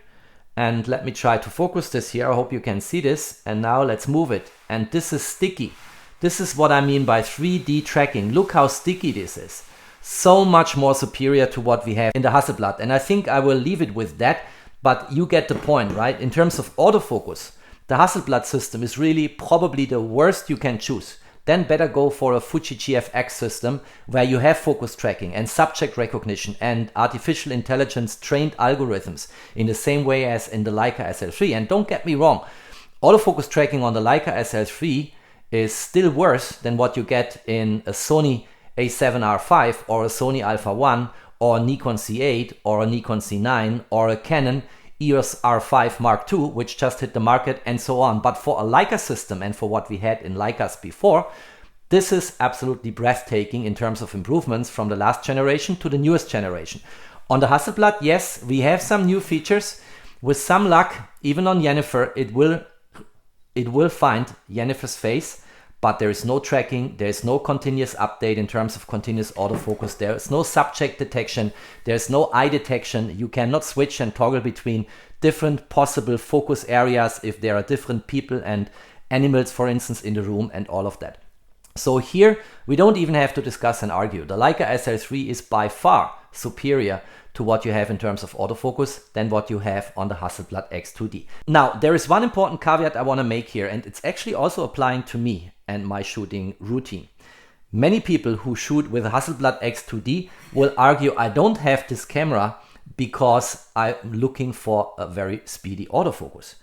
and let me try to focus this here. I hope you can see this. And now let's move it, and this is sticky. This is what I mean by 3D tracking. Look how sticky this is. So much more superior to what we have in the Hasselblad. And I think I will leave it with that, but you get the point, right? In terms of autofocus, the Hasselblad system is really probably the worst you can choose. Then better go for a Fuji GFX system where you have focus tracking and subject recognition and artificial intelligence trained algorithms in the same way as in the Leica SL3. And don't get me wrong, autofocus tracking on the Leica SL3 is still worse than what you get in a Sony A7R5 or a Sony Alpha 1 or a Nikon C8 or a Nikon C9 or a Canon EOS R5 Mark II, which just hit the market, and so on. But for a Leica system and for what we had in Leicas before, this is absolutely breathtaking in terms of improvements from the last generation to the newest generation. On the Hasselblad, yes, we have some new features. With some luck, even on Yennefer, it will find Yennefer's face, but there is no tracking, there is no continuous update in terms of continuous autofocus, there is no subject detection, there is no eye detection. You cannot switch and toggle between different possible focus areas if there are different people and animals, for instance, in the room, and all of that. So here we don't even have to discuss and argue. The Leica SL3 is by far superior to what you have in terms of autofocus than what you have on the Hasselblad X2D. Now, there is one important caveat I want to make here, and it's actually also applying to me and my shooting routine. Many people who shoot with a Hasselblad X2D will argue I don't have this camera because I'm looking for a very speedy autofocus.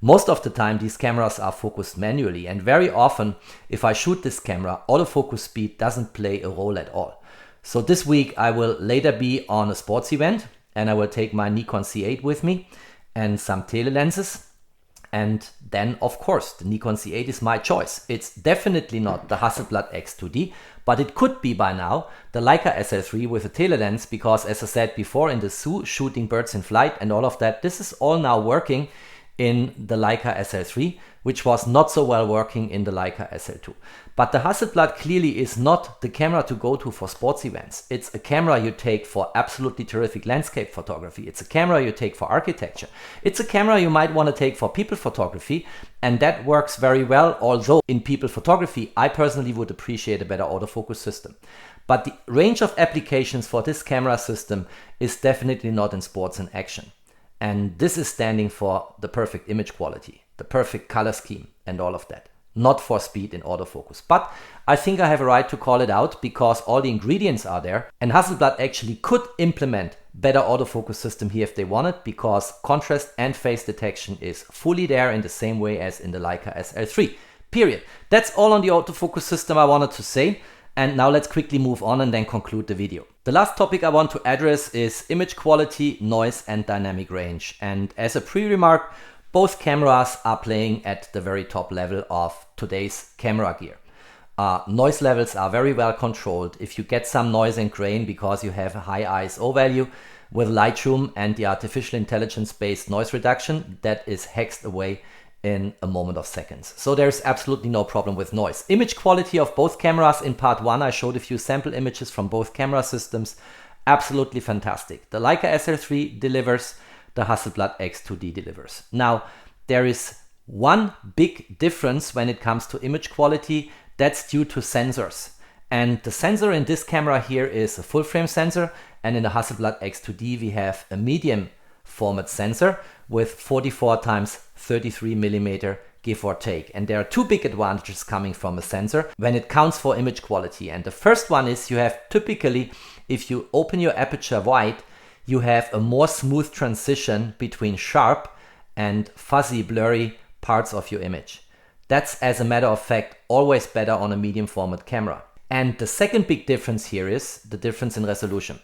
Most of the time these cameras are focused manually, and very often if I shoot this camera, autofocus speed doesn't play a role at all. So this week I will later be on a sports event, and I will take my Nikon C8 with me and some tele lenses. And then of course the Nikon C8 is my choice. It's definitely not the Hasselblad X2D, but it could be by now the Leica SL3 with a tele lens, because as I said before, in the zoo, shooting birds in flight and all of that, this is all now working in the Leica SL3, which was not so well working in the Leica SL2. But the Hasselblad clearly is not the camera to go to for sports events. It's a camera you take for absolutely terrific landscape photography. It's a camera you take for architecture. It's a camera you might want to take for people photography, and that works very well, although in people photography I personally would appreciate a better autofocus system. But the range of applications for this camera system is definitely not in sports and action. And this is standing for the perfect image quality, the perfect color scheme and all of that. Not for speed in autofocus. But I think I have a right to call it out because all the ingredients are there, and Hasselblad actually could implement better autofocus system here if they wanted, because contrast and phase detection is fully there in the same way as in the Leica SL3. Period. That's all on the autofocus system I wanted to say. And now let's quickly move on and then conclude the video. The last topic I want to address is image quality, noise and dynamic range. And as a pre-remark, both cameras are playing at the very top level of today's camera gear. Noise levels are very well controlled. If you get some noise and grain because you have a high ISO value, with Lightroom and the artificial intelligence based noise reduction, that is hexed away in a moment of seconds. So there's absolutely no problem with noise. Image quality of both cameras, in part 1 I showed a few sample images from both camera systems, absolutely fantastic. The Leica SL3 delivers, the Hasselblad X2D delivers. Now there is one big difference when it comes to image quality, that's due to sensors. And the sensor in this camera here is a full frame sensor, and in the Hasselblad X2D we have a medium format sensor with 44 times 33 millimeter give or take. And there are two big advantages coming from a sensor when it counts for image quality. And the first one is you have typically, if you open your aperture wide, you have a more smooth transition between sharp and fuzzy, blurry parts of your image. That's, as a matter of fact, always better on a medium format camera. And the second big difference here is the difference in resolution.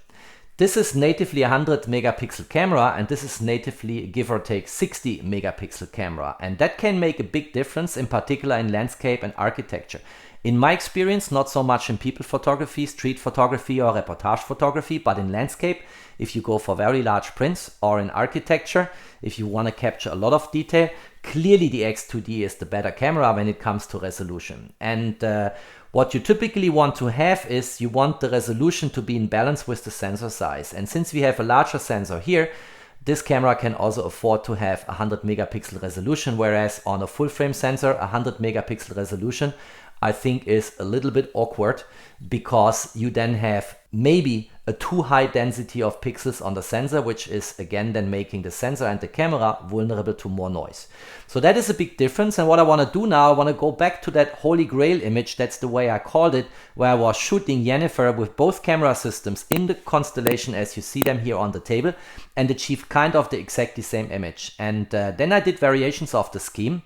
This is natively a 100 megapixel camera, and this is natively, give or take, 60 megapixel camera. And that can make a big difference, in particular in landscape and architecture. In my experience, not so much in people photography, street photography or reportage photography, but in landscape, if you go for very large prints, or in architecture, if you want to capture a lot of detail, clearly the X2D is the better camera when it comes to resolution. And what you typically want to have is you want the resolution to be in balance with the sensor size. And since we have a larger sensor here, this camera can also afford to have a 100 megapixel resolution, whereas on a full frame sensor, a 100 megapixel resolution I think is a little bit awkward, because you then have maybe a too high density of pixels on the sensor, which is again then making the sensor and the camera vulnerable to more noise. So that is a big difference. And what I want to do now, I want to go back to that holy grail image, that's the way I called it, where I was shooting Yennefer with both camera systems in the constellation as you see them here on the table, and achieved kind of the exactly same image. And then I did variations of the scheme.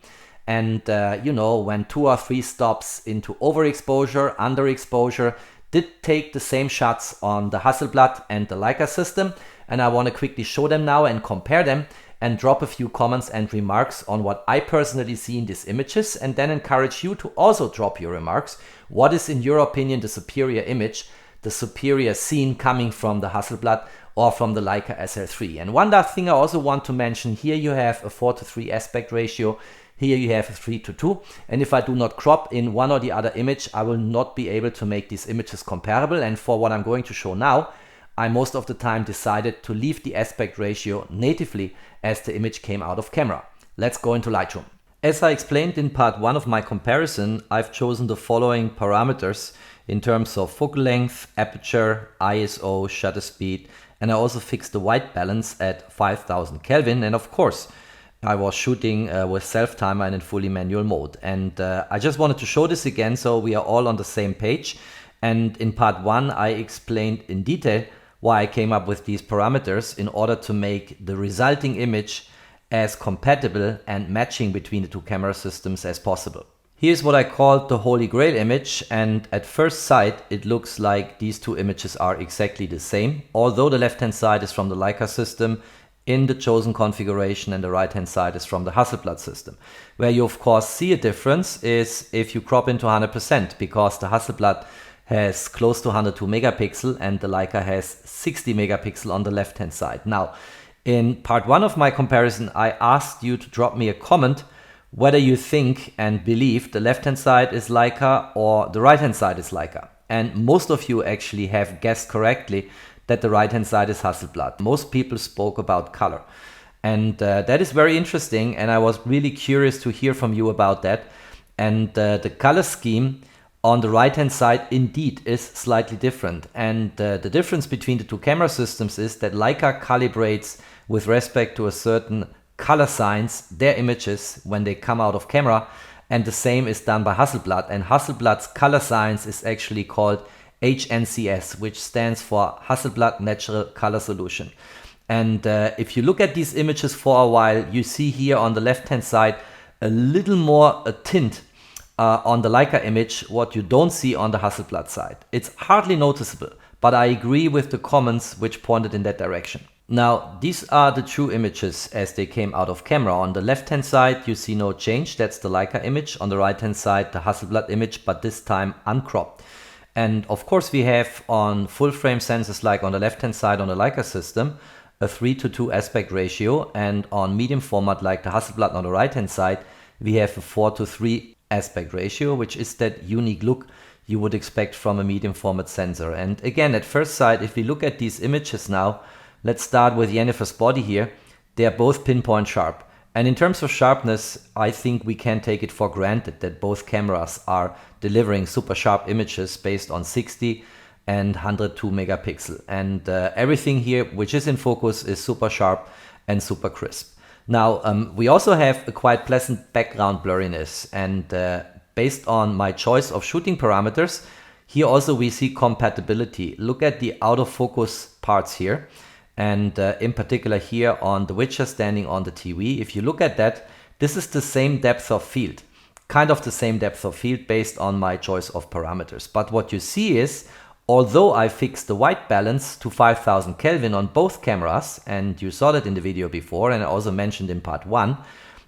And you know, when 2 or 3 stops into overexposure, underexposure, did take the same shots on the Hasselblad and the Leica system. And I want to quickly show them now and compare them and drop a few comments and remarks on what I personally see in these images, and then encourage you to also drop your remarks. What is in your opinion the superior image, the superior scene coming from the Hasselblad or from the Leica SL3? And one last thing I also want to mention, here you have a 4:3 aspect ratio. Here you have a 3:2, and if I do not crop in one or the other image, I will not be able to make these images comparable. And for what I'm going to show now, I most of the time decided to leave the aspect ratio natively as the image came out of camera. Let's go into Lightroom. As I explained in part 1 of my comparison, I've chosen the following parameters in terms of focal length, aperture, ISO, shutter speed, and I also fixed the white balance at 5000 Kelvin. And of course, I was shooting with self-timer and in fully manual mode. And I just wanted to show this again so we are all on the same page. And in part 1, I explained in detail why I came up with these parameters in order to make the resulting image as compatible and matching between the two camera systems as possible. Here's what I called the Holy Grail image, and at first sight it looks like these two images are exactly the same, although the left-hand side is from the Leica system in the chosen configuration and the right-hand side is from the Hasselblad system. Where you of course see a difference is if you crop into 100%, because the Hasselblad has close to 102 megapixel and the Leica has 60 megapixel on the left-hand side. Now, In part 1 of my comparison, I asked you to drop me a comment whether you think and believe the left-hand side is Leica or the right-hand side is Leica. And most of you actually have guessed correctly that the right-hand side is Hasselblad. Most people spoke about color. And that is very interesting, and I was really curious to hear from you about that. And the color scheme on the right-hand side indeed is slightly different. And the difference between the two camera systems is that Leica calibrates with respect to a certain color science their images when they come out of camera, and the same is done by Hasselblad. And Hasselblad's color science is actually called HNCS, which stands for Hasselblad Natural Color Solution. And if you look at these images for a while, you see here on the left-hand side a little more a tint on the Leica image, what you don't see on the Hasselblad side. It's hardly noticeable, but I agree with the comments which pointed in that direction. Now, these are the true images as they came out of camera. On the left-hand side, you see no change. That's the Leica image. On the right-hand side, the Hasselblad image, but this time uncropped. And of course, we have on full-frame sensors, like on the left-hand side on the Leica system, a 3:2 aspect ratio. And on medium format, like the Hasselblad on the right-hand side, we have a 4:3 aspect ratio, which is that unique look you would expect from a medium format sensor. And again, at first sight, if we look at these images now, let's start with Jennifer's body here. They are both pinpoint sharp. And in terms of sharpness, I think we can take it for granted that both cameras are delivering super sharp images based on 60 and 102 megapixel. And everything here which is in focus is super sharp and super crisp. Now, we also have a quite pleasant background blurriness, and based on my choice of shooting parameters, here also we see compatibility. Look at the autofocus parts here, and in particular here on the Witcher standing on the TV. If you look at that, this is the same depth of field, kind of the same depth of field based on my choice of parameters. But what you see is, although I fixed the white balance to 5000 Kelvin on both cameras, and you saw that in the video before, and I also mentioned in part 1,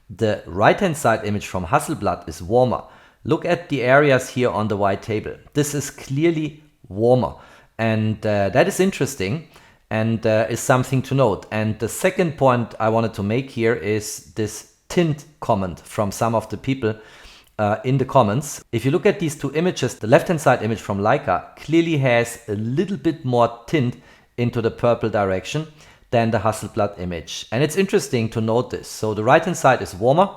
the right-hand side image from Hasselblad is warmer. Look at the areas here on the white table. This is clearly warmer, and that is interesting and is something to note. And the second point I wanted to make here is this tint comment from some of the people in the comments. If you look at these two images, the left-hand side image from Leica clearly has a little bit more tint into the purple direction than the Hasselblad image. And it's interesting to note this. So the right-hand side is warmer,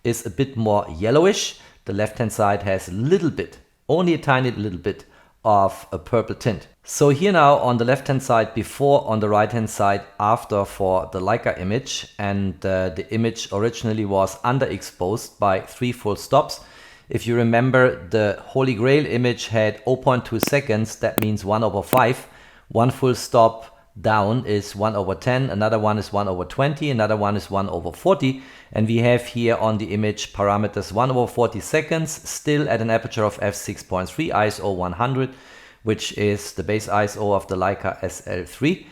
is a bit more yellowish. The left-hand side has a little bit, only a tiny little bit of a purple tint. So here now on the left-hand side before, on the right-hand side after for the Leica image. And the image originally was underexposed by 3 full stops. If you remember, the Holy Grail image had 0.2 seconds, that means 1/5. One full stop down is 1/10, another one is 1/20, another one is 1/40. And we have here on the image parameters 1/40 seconds, still at an aperture of f6.3, ISO 100, which is the base ISO of the Leica SL3.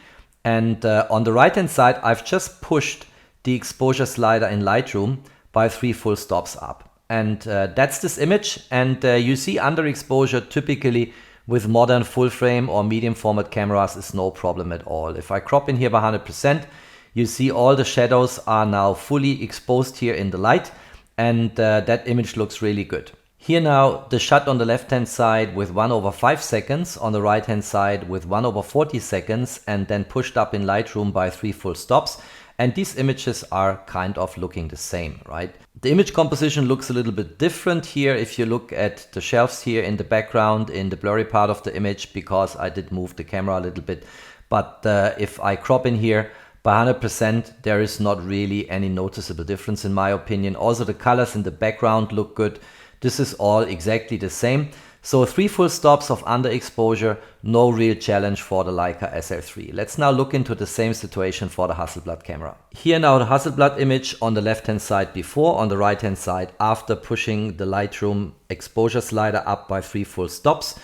And on the right-hand side, I've just pushed the exposure slider in Lightroom by 3 full stops up. And that's this image, and you see underexposure typically with modern full frame or medium format cameras is no problem at all. If I crop in here by 100%, you see all the shadows are now fully exposed here in the light, and that image looks really good. Here now the shot on the left hand side with 1/5 seconds, on the right hand side with 1/40 seconds, and then pushed up in Lightroom by 3 full stops. And these images are kind of looking the same, right? The image composition looks a little bit different here if you look at the shelves here in the background in the blurry part of the image, because I did move the camera a little bit. But if I crop in here by 100%, there is not really any noticeable difference in my opinion. Also the colors in the background look good. This is all exactly the same. So 3 full stops of underexposure, no real challenge for the Leica SL3. Let's now look into the same situation for the Hasselblad camera. Here now the Hasselblad image on the left hand side before, on the right hand side after pushing the Lightroom exposure slider up by 3 full stops.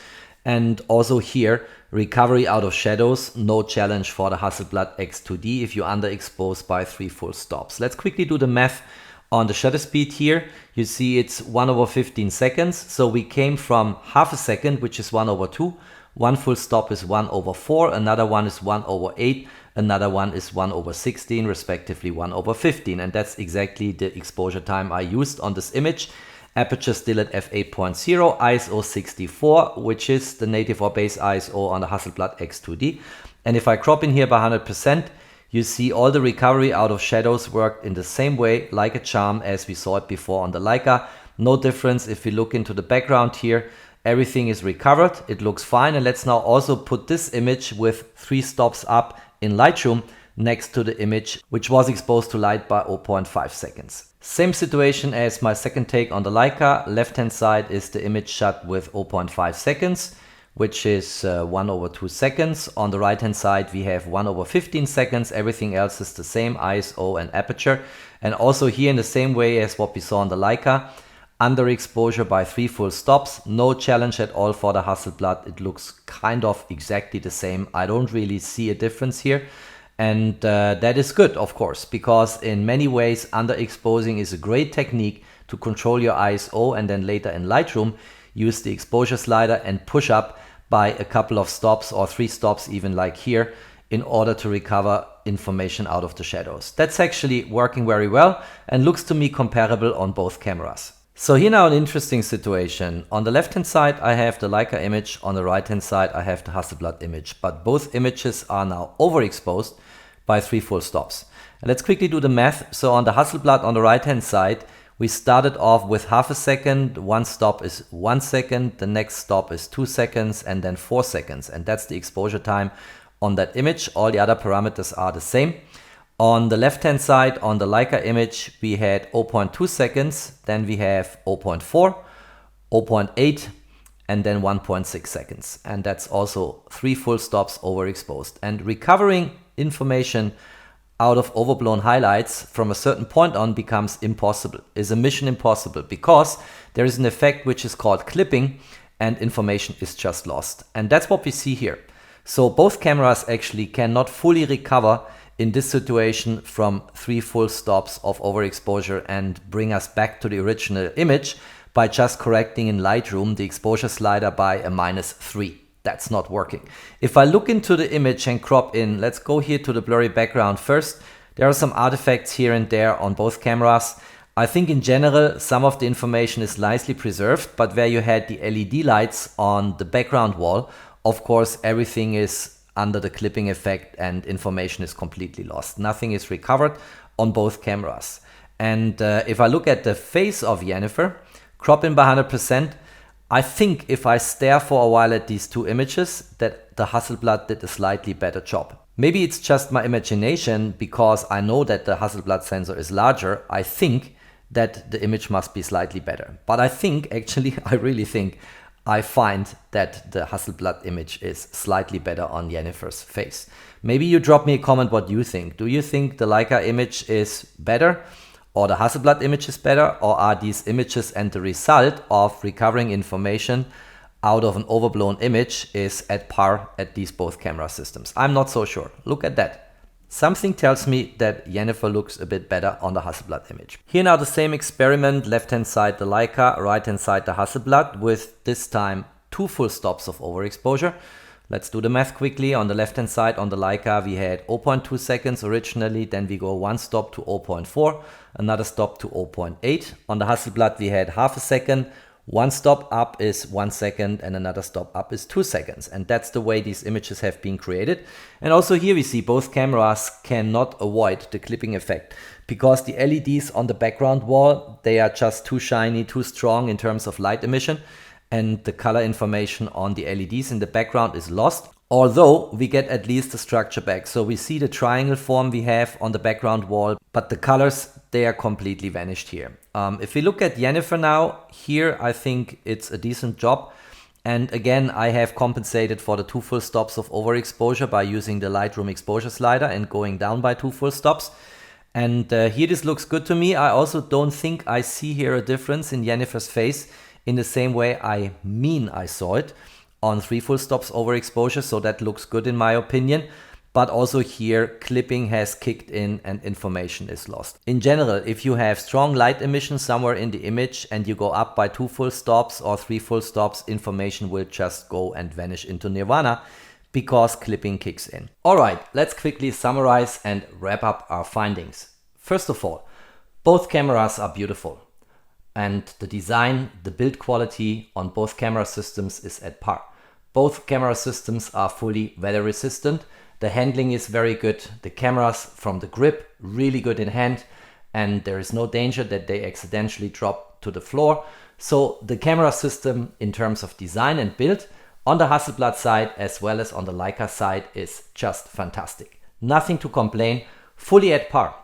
And also here, recovery out of shadows, no challenge for the Hasselblad X2D if you underexpose by 3 full stops. Let's quickly do the math on the shutter speed here. You see it's 1/15 seconds. So we came from half a second, which is 1/2. One full stop is 1/4. Another one is 1/8. Another one is 1/16, respectively 1/15. And that's exactly the exposure time I used on this image. Aperture still at f8.0, ISO 64, which is the native or base ISO on the Hasselblad X2D. And if I crop in here by 100%, you see all the recovery out of shadows worked in the same way, like a charm, as we saw it before on the Leica. No difference if we look into the background here. Everything is recovered. It looks fine. And let's now also put this image with 3 stops up in Lightroom next to the image, which was exposed to light by 0.5 seconds. Same situation as my second take on the Leica. Left-hand side is the image shot with 0.5 seconds, which is 1/2 seconds. On the right-hand side, we have 1/15 seconds. Everything else is the same, ISO and aperture. And also here in the same way as what we saw on the Leica, underexposure by 3 full stops. No challenge at all for the Hasselblad. It looks kind of exactly the same. I don't really see a difference here. And that is good, of course, because in many ways, underexposing is a great technique to control your ISO, and then later in Lightroom, use the exposure slider and push up by a couple of stops or 3 stops, even like here, in order to recover information out of the shadows. That's actually working very well and looks to me comparable on both cameras. So here now an interesting situation. On the left hand side I have the Leica image, on the right hand side I have the Hasselblad image, but both images are now overexposed by 3 full stops. And let's quickly do the math. So on the Hasselblad on the right hand side, we started off with ½ second, 1 stop is 1 second, the next stop is 2 seconds, and then 4 seconds. And that's the exposure time on that image. All the other parameters are the same. On the left hand side, on the Leica image, we had 0.2 seconds, then we have 0.4, 0.8, and then 1.6 seconds. And that's also 3 full stops overexposed. And recovering information out of overblown highlights from a certain point on becomes impossible, is a mission impossible, because there is an effect which is called clipping and information is just lost. And that's what we see here. So both cameras actually cannot fully recover in this situation from 3 full stops of overexposure and bring us back to the original image by just correcting in Lightroom the exposure slider by a -3. That's not working. If I look into the image and crop in, let's go here to the blurry background first. There are some artifacts here and there on both cameras. I think in general some of the information is nicely preserved, but where you had the LED lights on the background wall, of course everything is under the clipping effect and information is completely lost. Nothing is recovered on both cameras. And if I look at the face of Jennifer, crop in by 100%, I think if I stare for a while at these 2 images, that the Hasselblad did a slightly better job. Maybe it's just my imagination, because I know that the Hasselblad sensor is larger. I think that the image must be slightly better. But I think, actually, I really think, I find that the Hasselblad image is slightly better on Jennifer's face. Maybe you drop me a comment what you think. Do you think the Leica image is better, or the Hasselblad image is better, or are these images and the result of recovering information out of an overblown image is at par at these both camera systems? I'm not so sure. Look at that. Something tells me that Jennifer looks a bit better on the Hasselblad image. Here now the same experiment, left hand side the Leica, right hand side the Hasselblad, with this time 2 full stops of overexposure. Let's do the math quickly. On the left hand side on the Leica we had 0.2 seconds originally, then we go 1 stop to 0.4, another stop to 0.8. On the Hasselblad we had ½ second, 1 stop up is 1 second, and another stop up is 2 seconds. And that's the way these images have been created. And also here we see both cameras cannot avoid the clipping effect, because the LEDs on the background wall, they are just too shiny, too strong in terms of light emission, and the color information on the LEDs in the background is lost. Although we get at least the structure back. So we see the triangle form we have on the background wall, but the colors, they are completely vanished here. If we look at Jennifer now, here I think it's a decent job. And again, I have compensated for the 2 full stops of overexposure by using the Lightroom exposure slider and going down by 2 full stops. And here this looks good to me. I also don't think I see here a difference in Jennifer's face in the same way I saw it on 3 full stops overexposure. So that looks good in my opinion. But also here, clipping has kicked in and information is lost. In general, if you have strong light emission somewhere in the image and you go up by 2 full stops or 3 full stops, information will just go and vanish into nirvana, because clipping kicks in. Alright, let's quickly summarize and wrap up our findings. First of all, both cameras are beautiful, and the design, the build quality on both camera systems is at par. Both camera systems are fully weather resistant. The handling is very good. The cameras from the grip, really good in hand, and there is no danger that they accidentally drop to the floor. So the camera system in terms of design and build on the Hasselblad side as well as on the Leica side is just fantastic. Nothing to complain, fully at par.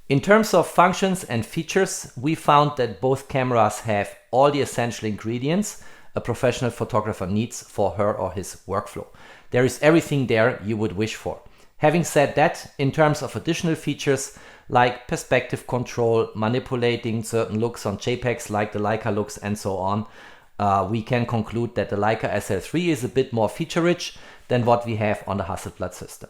In terms of functions and features, we found that both cameras have all the essential ingredients a professional photographer needs for her or his workflow. There is everything there you would wish for. Having said that, in terms of additional features like perspective control, manipulating certain looks on JPEGs like the Leica looks and so on, we can conclude that the Leica SL3 is a bit more feature-rich than what we have on the Hasselblad system.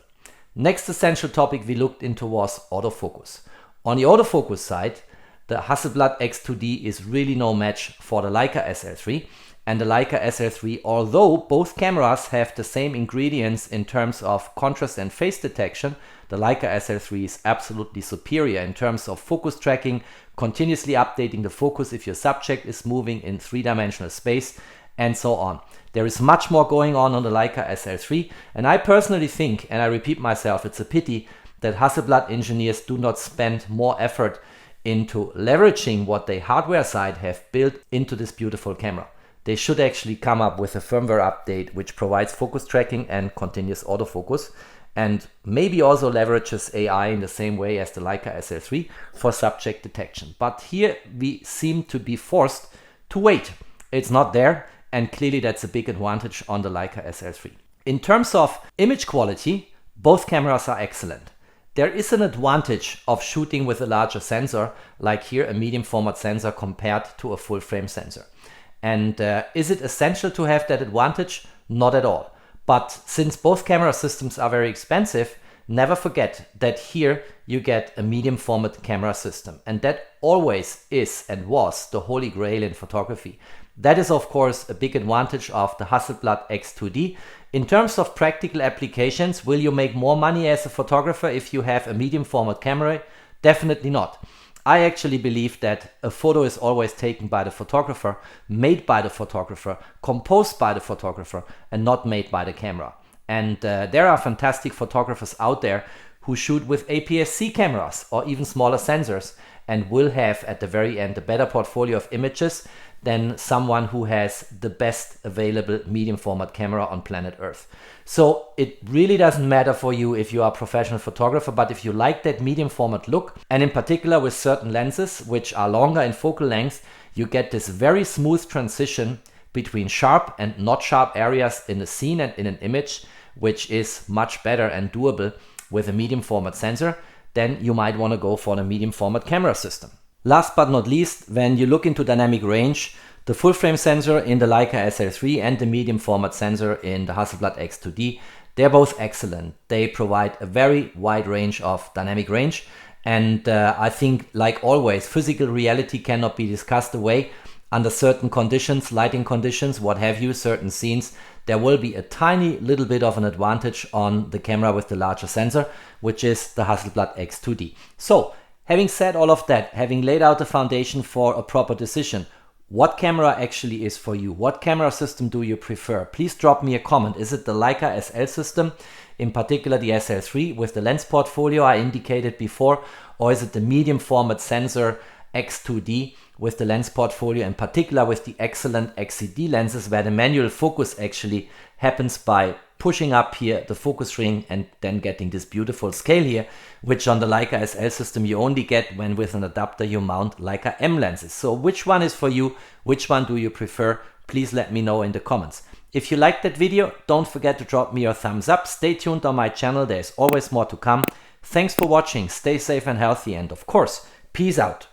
Next essential topic we looked into was autofocus. On the autofocus side, the Hasselblad X2D is really no match for the Leica SL3, and the Leica SL3, although both cameras have the same ingredients in terms of contrast and phase detection, the Leica SL3 is absolutely superior in terms of focus tracking, continuously updating the focus if your subject is moving in three-dimensional space, and so on. There is much more going on the Leica SL3, and I personally think, and I repeat myself, it's a pity that Hasselblad engineers do not spend more effort into leveraging what they hardware side have built into this beautiful camera. They should actually come up with a firmware update which provides focus tracking and continuous autofocus, and maybe also leverages AI in the same way as the Leica SL3 for subject detection. But here we seem to be forced to wait. It's not there, and clearly that's a big advantage on the Leica SL3. In terms of image quality, both cameras are excellent. There is an advantage of shooting with a larger sensor, like here a medium format sensor compared to a full frame sensor. And is it essential to have that advantage? Not at all. But since both camera systems are very expensive, never forget that here you get a medium format camera system. And that always is and was the holy grail in photography. That is of course a big advantage of the Hasselblad X2D. In terms of practical applications, will you make more money as a photographer if you have a medium format camera? Definitely not. I actually believe that a photo is always taken by the photographer, made by the photographer, composed by the photographer, and not made by the camera. And there are fantastic photographers out there who shoot with APS-C cameras or even smaller sensors and will have at the very end a better portfolio of images than someone who has the best available medium format camera on planet Earth. So it really doesn't matter for you if you are a professional photographer, but if you like that medium format look, and in particular with certain lenses which are longer in focal length, you get this very smooth transition between sharp and not sharp areas in a scene and in an image, which is much better and doable with a medium format sensor, then you might want to go for the medium format camera system. Last but not least, when you look into dynamic range, the full frame sensor in the Leica SL3 and the medium format sensor in the Hasselblad X2D, they're both excellent. They provide a very wide range of dynamic range, and I think, like always, physical reality cannot be discussed away. Under certain conditions, lighting conditions, what have you, certain scenes, there will be a tiny little bit of an advantage on the camera with the larger sensor, which is the Hasselblad X2D. So, having said all of that, having laid out the foundation for a proper decision, what camera actually is for you? What camera system do you prefer? Please drop me a comment. Is it the Leica SL system, in particular the SL3 with the lens portfolio I indicated before, or is it the medium format sensor X2D with the lens portfolio, in particular with the excellent XCD lenses where the manual focus actually happens by pushing up here the focus ring and then getting this beautiful scale here, which on the Leica SL system you only get when with an adapter you mount Leica M lenses. So which one is for you? Which one do you prefer? Please let me know in the comments. If you liked that video, don't forget to drop me your thumbs up. Stay tuned on my channel, there's always more to come. Thanks for watching, stay safe and healthy, and of course, peace out.